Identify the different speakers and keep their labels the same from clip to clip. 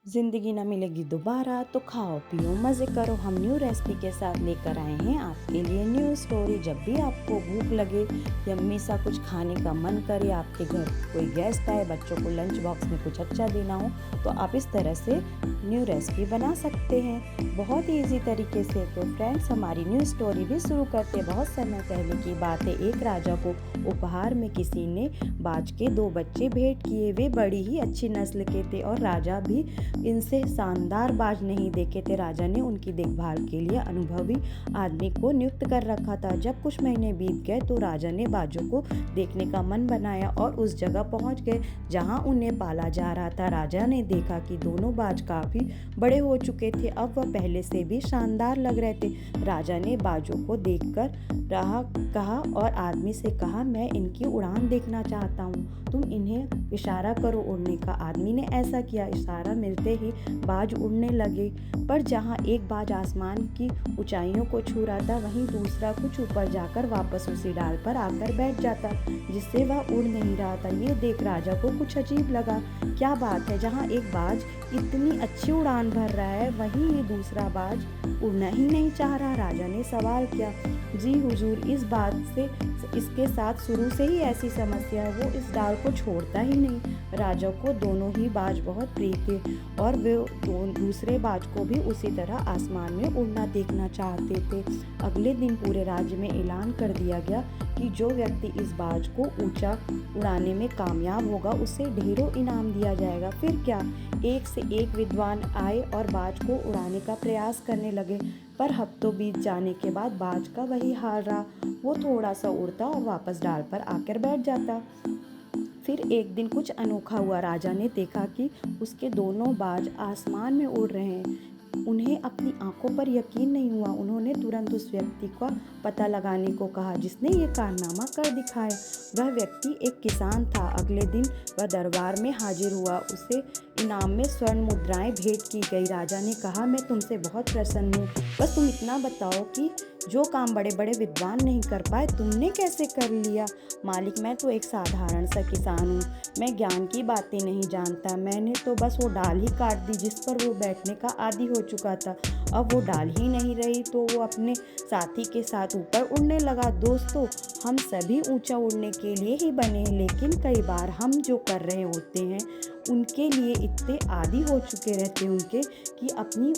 Speaker 1: ज़िंदगी ना मिलेगी दोबारा तो खाओ पियो मज़े करो। हम न्यू रेसिपी के साथ लेकर आए हैं आपके लिए न्यू स्टोरी। जब भी आपको भूख लगे, यम्मी सा कुछ खाने का मन करे, आपके घर कोई गेस्ट आए, बच्चों को लंच बॉक्स में कुछ अच्छा देना हो, तो आप इस तरह से न्यू रेसिपी बना सकते हैं बहुत ही ईजी तरीके से। तो फ्रेंड्स, हमारी न्यू स्टोरी भी शुरू करते। बहुत समय पहले की बात है। एक राजा को उपहार में किसी ने बाज के 2 बच्चे भेंट किए। वे बड़ी ही अच्छी नस्ल के थे और राजा भी इनसे शानदार बाज नहीं देखे थे। राजा ने उनकी देखभाल के लिए अनुभवी आदमी को नियुक्त कर रखा था। जब कुछ महीने बीत गए तो राजा ने बाजों को देखने का मन बनाया और उस जगह पहुंच गए जहां उन्हें पाला जा रहा था। राजा ने देखा कि दोनों बाज काफी बड़े हो चुके थे। अब वह पहले से भी शानदार लग रहे थे। राजा ने बाजों को देखकर कहा और आदमी से कहा, मैं इनकी उड़ान देखना चाहता हूँ, तुम इन्हें इशारा करो उड़ने का। आदमी ने ऐसा किया। इशारा मिलते ही बाज उड़ने लगे, पर जहाँ एक बाज आसमान की ऊंचाइयों को छू रहा था, वहीं दूसरा कुछ ऊपर जाकर वापस उसी डाल पर आकर बैठ जाता, जिससे वह उड़ नहीं रहा था। ये देख राजा को कुछ अजीब लगा। क्या बात है, जहाँ एक बाज इतनी अच्छी उड़ान भर रहा है, वहीं ये दूसरा बाज उड़ना ही नहीं चाह रहा। राजा ने सवाल किया, जी हुजूर, इस बात से इसके साथ शुरू से ही ऐसी समस्या है, वो इस डाल को छोड़ता ही नहीं। राजा को दोनों ही बाज बहुत प्रिय थे और वे दूसरे बाज को भी उसी तरह आसमान में उड़ना देखना चाहते थे। अगले दिन पूरे राज्य में ऐलान कर दिया गया कि जो व्यक्ति इस बाज को ऊंचा उड़ाने में कामयाब होगा, उसे ढेरों इनाम दिया जाएगा। फिर क्या, एक से एक विद्वान आए और बाज को उड़ाने का प्रयास करने लगे, पर हफ्तों बीत जाने के बाद बाज का वही हाल रहा। वो थोड़ा सा उड़ता और वापस डाल पर आकर बैठ जाता। फिर एक दिन कुछ अनोखा हुआ। राजा ने देखा कि उसके दोनों बाज आसमान में उड़ रहे हैं। उन्हें अपनी आंखों पर यकीन नहीं हुआ। उन्होंने तुरंत उस व्यक्ति का पता लगाने को कहा जिसने ये कारनामा कर दिखाया। वह व्यक्ति एक किसान था। अगले दिन वह दरबार में हाजिर हुआ। उसे इनाम में स्वर्ण मुद्राएं भेंट की गई। राजा ने कहा, मैं तुमसे बहुत प्रसन्न हूँ, बस तुम इतना बताओ कि जो काम बड़े बड़े विद्वान नहीं कर पाए, तुमने कैसे कर लिया। मालिक, मैं तो एक साधारण सा किसान हूँ, मैं ज्ञान की बातें नहीं जानता। मैंने तो बस वो डाल ही काट दी जिस पर वो बैठने का आदी हो चुका था। अब वो डाल ही नहीं रही तो वो अपने साथी के साथ ऊपर उड़ने लगा। दोस्तों, हम सभी ऊंचा उड़ने के लिए ही बने हैं, लेकिन कई बार हम जो कर रहे होते हैं उनके लिए इतने आदी हो चुके रहते हैं उनके कि अपनी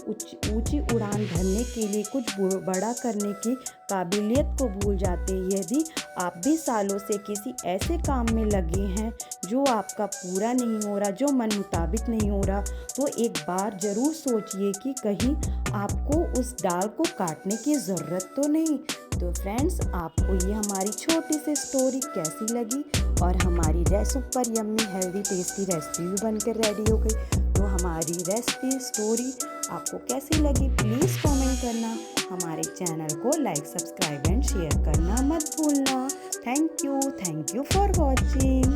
Speaker 1: ऊंची उड़ान भरने के लिए कुछ बड़ा करने की काबिलियत को भूल जाते हैं। यदि आप भी सालों से किसी ऐसे काम में लगे हैं जो आपका पूरा नहीं हो रहा, जो मन मुताबिक नहीं हो रहा, तो एक बार ज़रूर सोचिए कि कहीं आपको उस डाल को काटने की ज़रूरत तो नहीं। तो फ्रेंड्स, आपको ये हमारी छोटी सी स्टोरी कैसी लगी और हमारी super yummy healthy tasty recipe भी बनकर रेडी हो गई। तो हमारी रेसिपी स्टोरी आपको कैसी लगी, प्लीज़ कमेंट करना। हमारे चैनल को लाइक, सब्सक्राइब एंड शेयर करना मत भूलना। Thank you for watching.